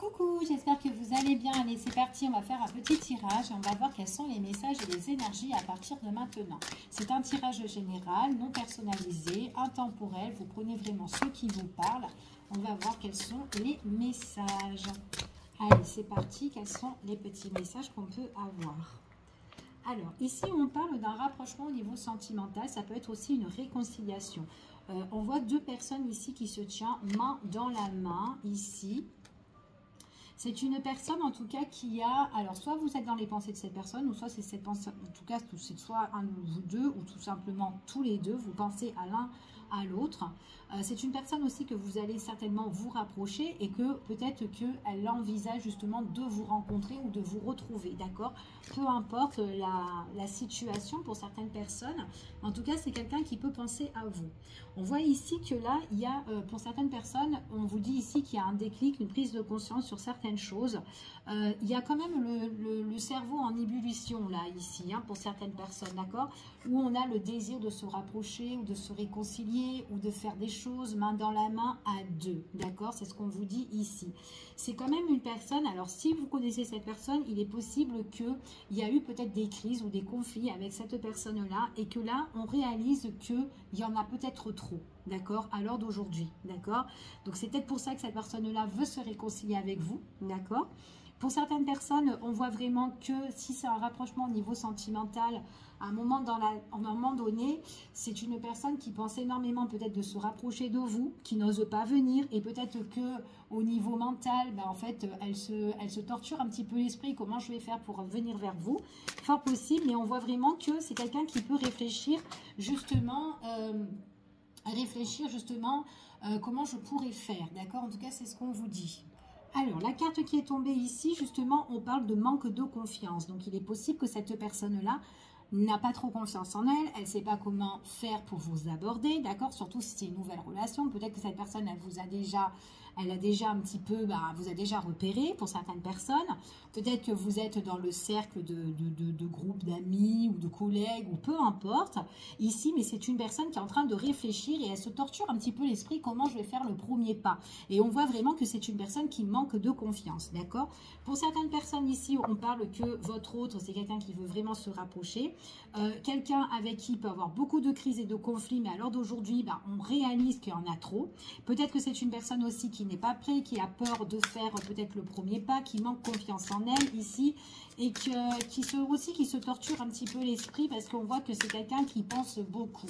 Coucou, j'espère que vous allez bien. Allez, c'est parti, on va faire un petit tirage et on va voir quels sont les messages et les énergies à partir de maintenant. C'est un tirage général, non personnalisé, intemporel. Vous prenez vraiment ceux qui vous parlent. On va voir quels sont les messages. Allez, c'est parti. Quels sont les petits messages qu'on peut avoir? Alors, ici, on parle d'un rapprochement au niveau sentimental. Ça peut être aussi une réconciliation. On voit deux personnes ici qui se tiennent main dans la main, ici. C'est une personne, en tout cas, qui a... Alors, soit vous êtes dans les pensées de cette personne, ou soit c'est cette pensée... En tout cas, c'est soit un de vous deux, ou tout simplement tous les deux. Vous pensez à l'un à l'autre. C'est une personne aussi que vous allez certainement vous rapprocher et que peut-être qu'elle envisage justement de vous rencontrer ou de vous retrouver, d'accord? Peu importe la situation pour certaines personnes. En tout cas, c'est quelqu'un qui peut penser à vous. On voit ici que là, il y a, pour certaines personnes, on vous dit ici qu'il y a un déclic, une prise de conscience sur certaines choses. Il y a quand même le cerveau en ébullition là, ici, hein, pour certaines personnes, d'accord? Où on a le désir de se rapprocher ou de se réconcilier ou de faire des choses main dans la main à deux, d'accord? C'est ce qu'on vous dit ici. C'est quand même une personne, alors si vous connaissez cette personne, il est possible qu'il y a eu peut-être des crises ou des conflits avec cette personne-là et que là, on réalise qu'il y en a peut-être trop, d'accord, à l'heure d'aujourd'hui, d'accord? Donc c'est peut-être pour ça que cette personne-là veut se réconcilier avec vous, d'accord? Pour certaines personnes, on voit vraiment que si c'est un rapprochement au niveau sentimental, à un moment donné, c'est une personne qui pense énormément peut-être de se rapprocher de vous, qui n'ose pas venir, et peut-être que au niveau mental, en fait, elle se torture un petit peu l'esprit. Comment je vais faire pour venir vers vous? Fort possible, mais on voit vraiment que c'est quelqu'un qui peut réfléchir justement... comment je pourrais faire, d'accord? En tout cas, c'est ce qu'on vous dit. Alors, la carte qui est tombée ici, justement, on parle de manque de confiance. Donc, il est possible que cette personne-là n'a pas trop confiance en elle, elle ne sait pas comment faire pour vous aborder, d'accord? Surtout si c'est une nouvelle relation, peut-être que cette personne, elle a déjà un petit peu, vous a déjà repéré pour certaines personnes. Peut-être que vous êtes dans le cercle de groupes d'amis ou de collègues ou peu importe ici, mais c'est une personne qui est en train de réfléchir et elle se torture un petit peu l'esprit, comment je vais faire le premier pas. Et on voit vraiment que c'est une personne qui manque de confiance, d'accord? Pour certaines personnes ici, on parle que votre autre, c'est quelqu'un qui veut vraiment se rapprocher. Quelqu'un avec qui il peut avoir beaucoup de crises et de conflits, mais à l'heure d'aujourd'hui, on réalise qu'il y en a trop. Peut-être que c'est une personne aussi qui n'est pas prête, qui a peur de faire peut-être le premier pas, qui manque confiance en elle ici, et qui se torture un petit peu l'esprit parce qu'on voit que c'est quelqu'un qui pense beaucoup,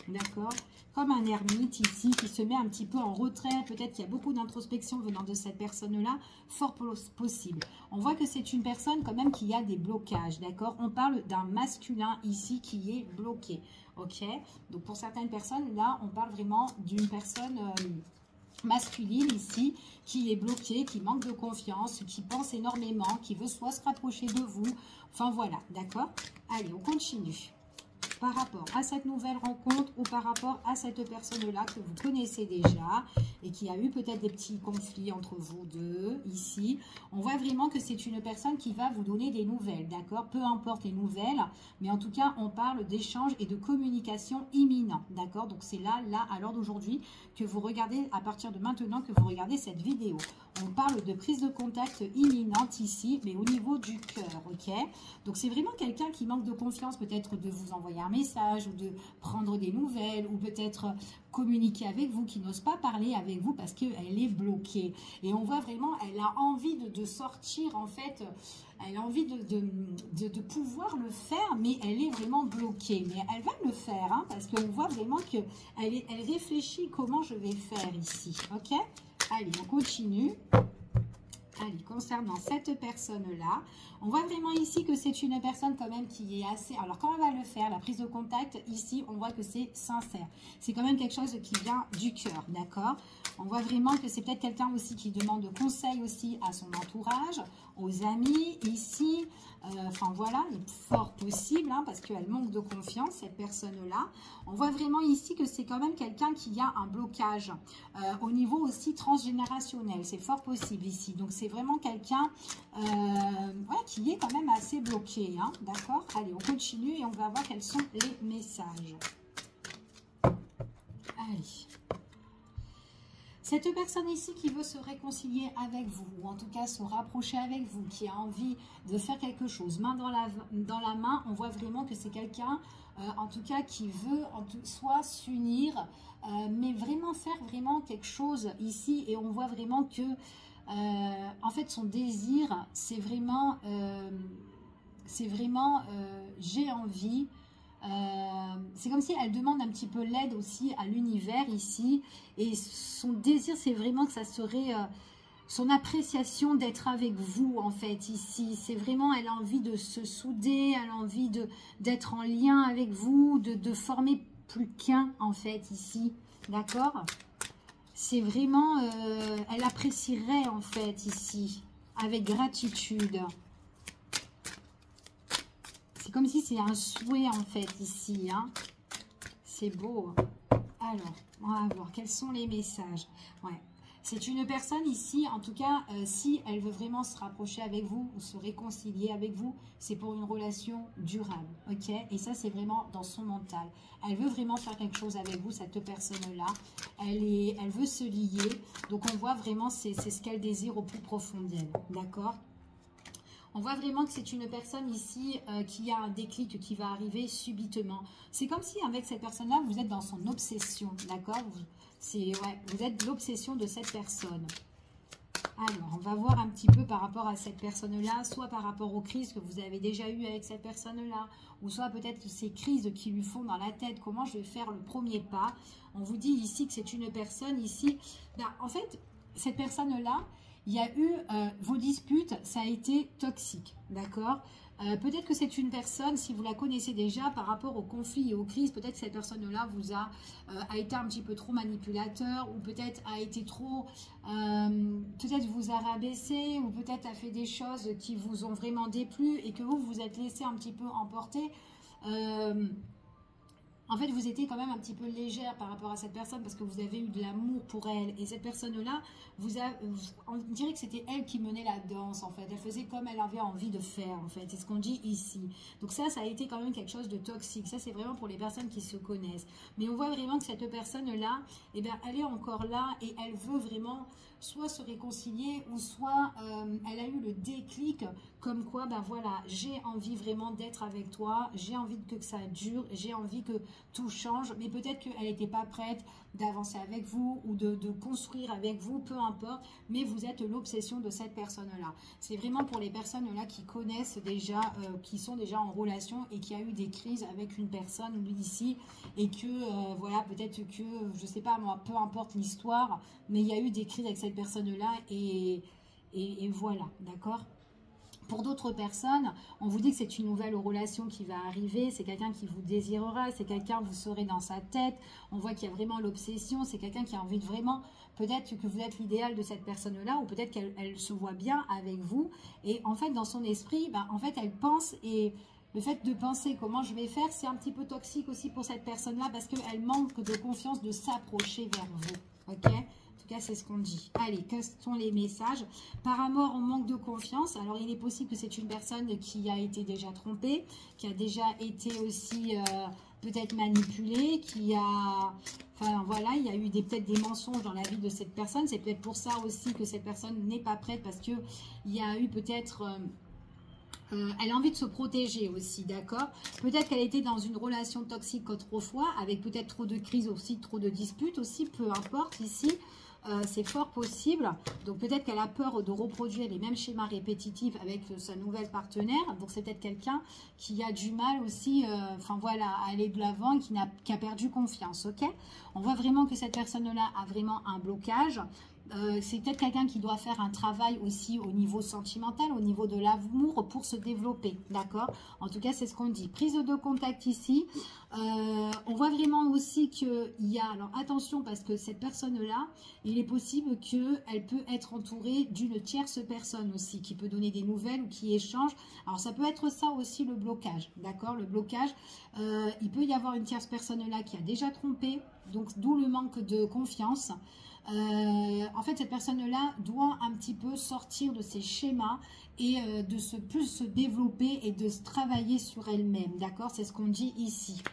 d'accord? Comme un ermite ici, qui se met un petit peu en retrait. Peut-être qu'il y a beaucoup d'introspection venant de cette personne-là, fort possible. On voit que c'est une personne quand même qui a des blocages, d'accord? On parle d'un masculin ici qui est bloqué, ok? Donc pour certaines personnes, là, on parle vraiment d'une personne... masculine ici, qui est bloquée, qui manque de confiance, qui pense énormément, qui veut soit se rapprocher de vous. Enfin voilà, d'accord? Allez, on continue. Par rapport à cette nouvelle rencontre ou par rapport à cette personne-là que vous connaissez déjà et qui a eu peut-être des petits conflits entre vous deux, ici, on voit vraiment que c'est une personne qui va vous donner des nouvelles, d'accord? Peu importe les nouvelles, mais en tout cas, on parle d'échange et de communication imminent, d'accord? Donc, c'est là, à l'heure d'aujourd'hui, que vous regardez, à partir de maintenant, que vous regardez cette vidéo. On parle de prise de contact imminente ici, mais au niveau du cœur, ok? Donc, c'est vraiment quelqu'un qui manque de confiance, peut-être de vous envoyer un message ou de prendre des nouvelles ou peut-être communiquer avec vous, qui n'ose pas parler avec vous parce qu'elle est bloquée. Et on voit vraiment, elle a envie de sortir, en fait, elle a envie de pouvoir le faire, mais elle est vraiment bloquée. Mais elle va le faire, hein, parce qu'on voit vraiment qu'elle réfléchit comment je vais faire ici, ok? Allez, on continue. Allez, concernant cette personne-là, on voit vraiment ici que c'est une personne quand même qui est assez... Alors, quand on va le faire, la prise de contact, ici, on voit que c'est sincère. C'est quand même quelque chose qui vient du cœur, d'accord? On voit vraiment que c'est peut-être quelqu'un aussi qui demande conseil aussi à son entourage, aux amis, ici. Enfin, voilà, il est fort possible, hein, parce qu'elle manque de confiance, cette personne-là. On voit vraiment ici que c'est quand même quelqu'un qui a un blocage au niveau aussi transgénérationnel. C'est fort possible ici. Donc, c'est vraiment quelqu'un qui est quand même assez bloqué, hein, d'accord? Allez, on continue et on va voir quels sont les messages. Allez. Cette personne ici qui veut se réconcilier avec vous, ou en tout cas se rapprocher avec vous, qui a envie de faire quelque chose, main dans la main, on voit vraiment que c'est quelqu'un, en tout cas, qui veut soit s'unir, mais vraiment faire vraiment quelque chose ici, et on voit vraiment que, en fait, son désir, c'est vraiment j'ai envie. C'est comme si elle demande un petit peu l'aide aussi à l'univers ici, et son désir c'est vraiment que ça serait son appréciation d'être avec vous en fait ici, c'est vraiment, elle a envie de se souder, elle a envie d'être en lien avec vous, de former plus qu'un en fait ici, d'accord, c'est vraiment, elle apprécierait en fait ici, avec gratitude. C'est comme si c'est un souhait en fait ici. Hein. C'est beau. Alors, on va voir quels sont les messages. Ouais. C'est une personne ici, en tout cas, si elle veut vraiment se rapprocher avec vous ou se réconcilier avec vous, c'est pour une relation durable. Ok. Et ça, c'est vraiment dans son mental. Elle veut vraiment faire quelque chose avec vous, cette personne-là. Elle veut se lier. Donc, on voit vraiment, c'est ce qu'elle désire au plus profond d'elle. D'accord ? On voit vraiment que c'est une personne ici qui a un déclic qui va arriver subitement. C'est comme si avec cette personne-là, vous êtes dans son obsession, d'accord? Vous êtes l'obsession de cette personne. Alors, on va voir un petit peu par rapport à cette personne-là, soit par rapport aux crises que vous avez déjà eues avec cette personne-là, ou soit peut-être ces crises qui lui font dans la tête, comment je vais faire le premier pas. On vous dit ici que c'est une personne ici, en fait, cette personne-là, il y a eu vos disputes, ça a été toxique, d'accord? Peut-être que c'est une personne, si vous la connaissez déjà, par rapport aux conflits et aux crises, peut-être que cette personne-là vous a été un petit peu trop manipulateur, ou peut-être a été trop, peut-être vous a rabaissé, ou peut-être a fait des choses qui vous ont vraiment déplu, et que vous vous êtes laissé un petit peu emporter. En fait, vous étiez quand même un petit peu légère par rapport à cette personne parce que vous avez eu de l'amour pour elle. Et cette personne-là, on dirait que c'était elle qui menait la danse, en fait. Elle faisait comme elle avait envie de faire, en fait. C'est ce qu'on dit ici. Donc ça a été quand même quelque chose de toxique. Ça, c'est vraiment pour les personnes qui se connaissent. Mais on voit vraiment que cette personne-là, eh bien, elle est encore là et elle veut vraiment soit se réconcilier ou soit elle a eu le déclic comme quoi, ben voilà, j'ai envie vraiment d'être avec toi, j'ai envie que ça dure, j'ai envie que tout change, mais peut-être qu'elle n'était pas prête d'avancer avec vous ou de construire avec vous, peu importe, mais vous êtes l'obsession de cette personne-là. C'est vraiment pour les personnes-là qui connaissent déjà, qui sont déjà en relation et qui a eu des crises avec une personne ici et que, voilà, peut-être que, je sais pas moi, peu importe l'histoire, mais il y a eu des crises avec cette personne-là et voilà, d'accord ? Pour d'autres personnes, on vous dit que c'est une nouvelle relation qui va arriver, c'est quelqu'un qui vous désirera, c'est quelqu'un, vous serez dans sa tête, on voit qu'il y a vraiment l'obsession, c'est quelqu'un qui a envie de vraiment, peut-être que vous êtes l'idéal de cette personne-là, ou peut-être qu'elle se voit bien avec vous, et en fait, dans son esprit, ben, en fait, elle pense, et le fait de penser comment je vais faire, c'est un petit peu toxique aussi pour cette personne-là, parce qu'elle manque de confiance de s'approcher vers vous, ok ? En tout cas, c'est ce qu'on dit. Allez, quels sont les messages? Par amour, on manque de confiance. Alors, il est possible que c'est une personne qui a été déjà trompée, qui a déjà été aussi peut-être manipulée, qui a... Enfin, voilà, il y a eu peut-être des mensonges dans la vie de cette personne. C'est peut-être pour ça aussi que cette personne n'est pas prête, parce qu'il y a eu peut-être... elle a envie de se protéger aussi, d'accord? Peut-être qu'elle était dans une relation toxique autrefois, avec peut-être trop de crises aussi, trop de disputes aussi, peu importe ici. C'est fort possible. Donc peut-être qu'elle a peur de reproduire les mêmes schémas répétitifs avec sa nouvelle partenaire. Donc c'est peut-être quelqu'un qui a du mal aussi, enfin voilà, à aller de l'avant et qui a perdu confiance, ok? On voit vraiment que cette personne-là a vraiment un blocage. C'est peut-être quelqu'un qui doit faire un travail aussi au niveau sentimental, au niveau de l'amour pour se développer, d'accord? En tout cas, c'est ce qu'on dit. Prise de contact ici. On voit vraiment aussi qu'il y a... Alors, attention, parce que cette personne-là, il est possible qu'elle peut être entourée d'une tierce personne aussi, qui peut donner des nouvelles ou qui échange. Alors, ça peut être ça aussi, le blocage, d'accord? Le blocage, il peut y avoir une tierce personne-là qui a déjà trompé, donc d'où le manque de confiance. En fait, cette personne-là doit un petit peu sortir de ses schémas et de plus se développer et de se travailler sur elle-même, d'accord? C'est ce qu'on dit ici.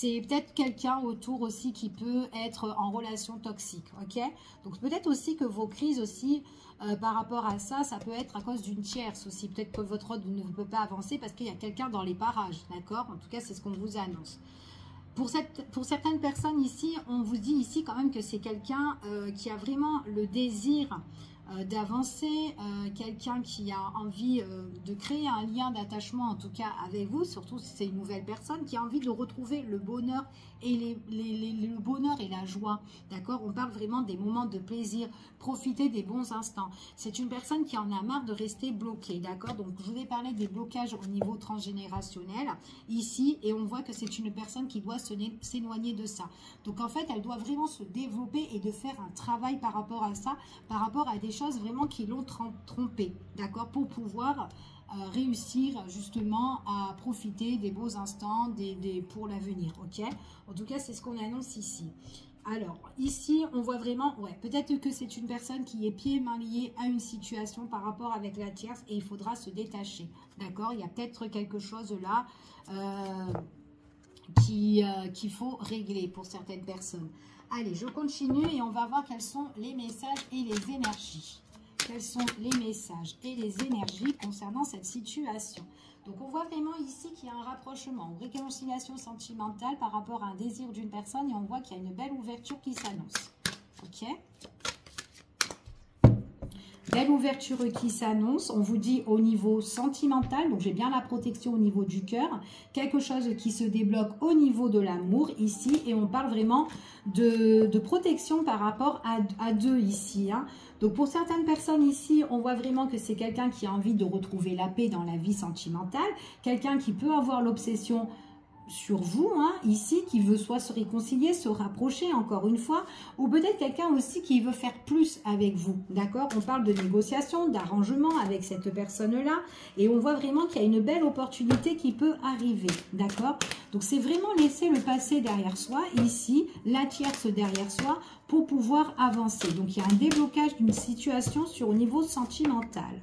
c'est peut-être quelqu'un autour aussi qui peut être en relation toxique, ok? Donc peut-être aussi que vos crises aussi, par rapport à ça, ça peut être à cause d'une tierce aussi. Peut-être que votre road ne peut pas avancer parce qu'il y a quelqu'un dans les parages, d'accord? En tout cas, c'est ce qu'on vous annonce. Pour certaines personnes ici, on vous dit ici quand même que c'est quelqu'un qui a vraiment le désir d'avancer, quelqu'un qui a envie de créer un lien d'attachement, en tout cas avec vous, surtout si c'est une nouvelle personne, qui a envie de retrouver le bonheur et le bonheur et la joie, d'accord? On parle vraiment des moments de plaisir, profiter des bons instants. C'est une personne qui en a marre de rester bloquée, d'accord? Donc, je vous ai parlé des blocages au niveau transgénérationnel, ici, et on voit que c'est une personne qui doit s'éloigner de ça. Donc, en fait, elle doit vraiment se développer et de faire un travail par rapport à ça, par rapport à des choses vraiment qui l'ont trompée, d'accord? Pour pouvoir réussir justement à profiter des beaux instants pour l'avenir, ok? En tout cas, c'est ce qu'on annonce ici. Alors, ici, on voit vraiment, ouais, peut-être que c'est une personne qui est pieds et mains liés à une situation par rapport avec la tierce et il faudra se détacher, d'accord? Il y a peut-être quelque chose là qu'il faut régler pour certaines personnes. Allez, je continue et on va voir quels sont les messages et les énergies. Quels sont les messages et les énergies concernant cette situation. Donc, on voit vraiment ici qu'il y a un rapprochement, une réconciliation sentimentale par rapport à un désir d'une personne et on voit qu'il y a une belle ouverture qui s'annonce. Ok? Belle ouverture qui s'annonce, on vous dit au niveau sentimental, donc j'ai bien la protection au niveau du cœur, quelque chose qui se débloque au niveau de l'amour ici, et on parle vraiment de protection par rapport à deux ici. Hein. Donc pour certaines personnes ici, on voit vraiment que c'est quelqu'un qui a envie de retrouver la paix dans la vie sentimentale, quelqu'un qui peut avoir l'obsession sur vous, hein, ici, qui veut soit se réconcilier, se rapprocher, encore une fois, ou peut-être quelqu'un aussi qui veut faire plus avec vous, d'accord? On parle de négociation, d'arrangement avec cette personne-là, et on voit vraiment qu'il y a une belle opportunité qui peut arriver, d'accord? Donc, c'est vraiment laisser le passé derrière soi, ici, la tierce derrière soi, pour pouvoir avancer. Donc, il y a un déblocage d'une situation au niveau sentimental.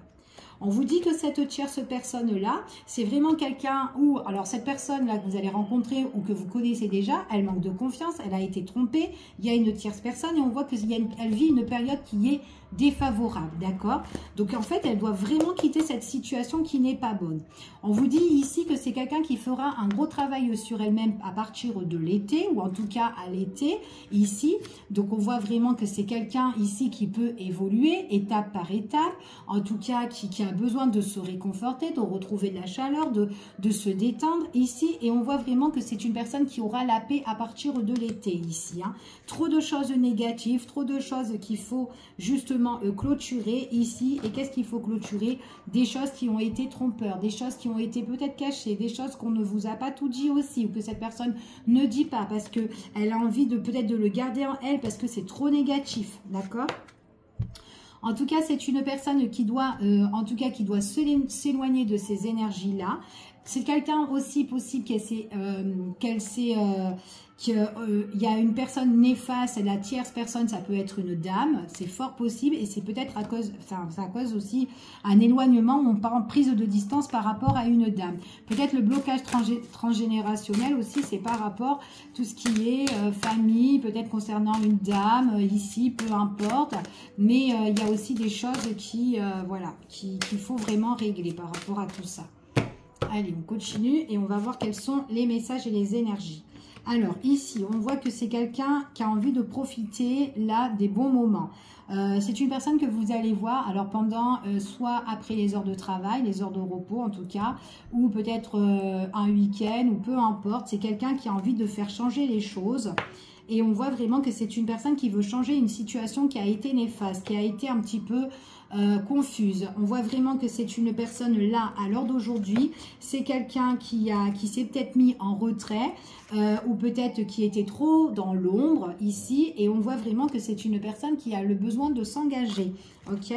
On vous dit que cette tierce personne-là, c'est vraiment quelqu'un où, alors cette personne-là que vous allez rencontrer ou que vous connaissez déjà, elle manque de confiance, elle a été trompée, il y a une tierce personne et on voit qu'elle vit une période qui est défavorable, d'accord? Donc en fait, elle doit vraiment quitter cette situation qui n'est pas bonne. On vous dit ici que c'est quelqu'un qui fera un gros travail sur elle-même à partir de l'été, ou en tout cas à l'été, ici. Donc on voit vraiment que c'est quelqu'un ici qui peut évoluer étape par étape, en tout cas qui a besoin de se réconforter, de retrouver de la chaleur, de se détendre ici. Et on voit vraiment que c'est une personne qui aura la paix à partir de l'été ici. Hein. Trop de choses négatives, trop de choses qu'il faut justement clôturer ici. Et qu'est-ce qu'il faut clôturer? Des choses qui ont été trompeurs, des choses qui ont été peut-être cachées, des choses qu'on ne vous a pas tout dit aussi, ou que cette personne ne dit pas parce qu'elle a envie de peut-être de le garder en elle parce que c'est trop négatif, d'accord? En tout cas, c'est une personne qui doit, s'éloigner de ces énergies-là. C'est quelqu'un aussi possible qu'il y a une personne néfaste, la tierce personne, ça peut être une dame, c'est fort possible et c'est peut-être à cause aussi un éloignement ou en prise de distance par rapport à une dame. Peut-être le blocage transgénérationnel aussi, c'est par rapport à tout ce qui est famille, peut-être concernant une dame, ici, peu importe, mais il y a aussi des choses qu'il faut vraiment régler par rapport à tout ça. Allez, on continue et on va voir quels sont les messages et les énergies. Alors, ici, on voit que c'est quelqu'un qui a envie de profiter, là, des bons moments. C'est une personne que vous allez voir, alors pendant, soit après les heures de travail, les heures de repos en tout cas, ou peut-être un week-end, ou peu importe. C'est quelqu'un qui a envie de faire changer les choses. Et on voit vraiment que c'est une personne qui veut changer une situation qui a été néfaste, qui a été un petit peu confuse. On voit vraiment que c'est une personne là, à l'heure d'aujourd'hui. C'est quelqu'un qui s'est peut-être mis en retrait ou peut-être qui était trop dans l'ombre ici. Et on voit vraiment que c'est une personne qui a le besoin de s'engager. Ok ?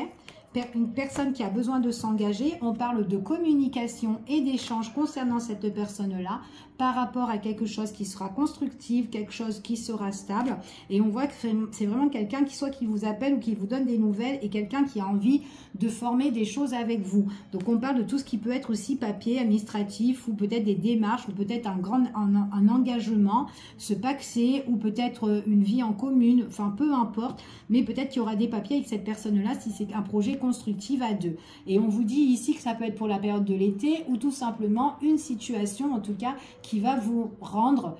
une personne qui a besoin de s'engager. On parle de communication et d'échange concernant cette personne-là par rapport à quelque chose qui sera constructif, quelque chose qui sera stable. Et on voit que c'est vraiment quelqu'un qui vous appelle ou qui vous donne des nouvelles et quelqu'un qui a envie de former des choses avec vous. Donc on parle de tout ce qui peut être aussi papier, administratif ou peut-être des démarches ou peut-être un engagement, se paxer ou peut-être une vie en commune, enfin peu importe, mais peut-être qu'il y aura des papiers avec cette personne-là si c'est un projet constructif à deux. Et on vous dit ici que ça peut être pour la période de l'été ou tout simplement une situation en tout cas qui va vous rendre,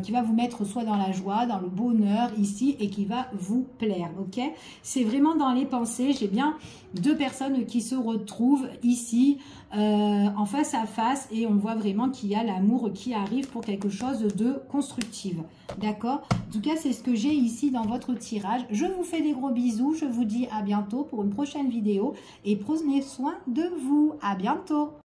qui va vous mettre soit dans la joie, dans le bonheur ici et qui va vous plaire, ok? C'est vraiment dans les pensées, j'ai bien deux personnes qui se retrouvent ici en face à face et on voit vraiment qu'il y a l'amour qui arrive pour quelque chose de constructif, d'accord? En tout cas, c'est ce que j'ai ici dans votre tirage. Je vous fais des gros bisous, je vous dis à bientôt pour une prochaine vidéo et prenez soin de vous, à bientôt!